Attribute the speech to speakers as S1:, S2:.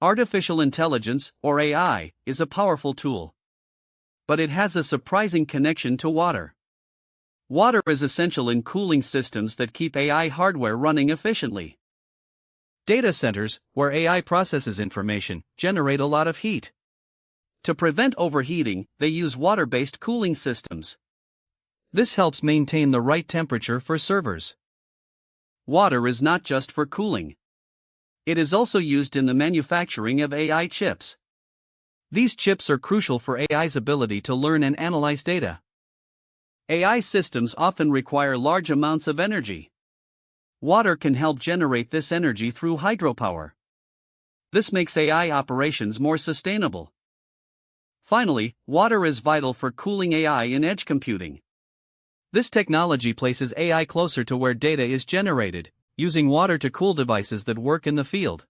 S1: Artificial intelligence, or AI, is a powerful tool. But it has a surprising connection to water. Water is essential in cooling systems that keep AI hardware running efficiently. Data centers, where AI processes information, generate a lot of heat. To prevent overheating, they use water-based cooling systems. This helps maintain the right temperature for servers. Water is not just for cooling. It is also used in the manufacturing of AI chips. These chips are crucial for AI's ability to learn and analyze data. AI systems often require large amounts of energy. Water can help generate this energy through hydropower. This makes AI operations more sustainable. Finally, water is vital for cooling AI in edge computing. This technology places AI closer to where data is generated, using water to cool devices that work in the field.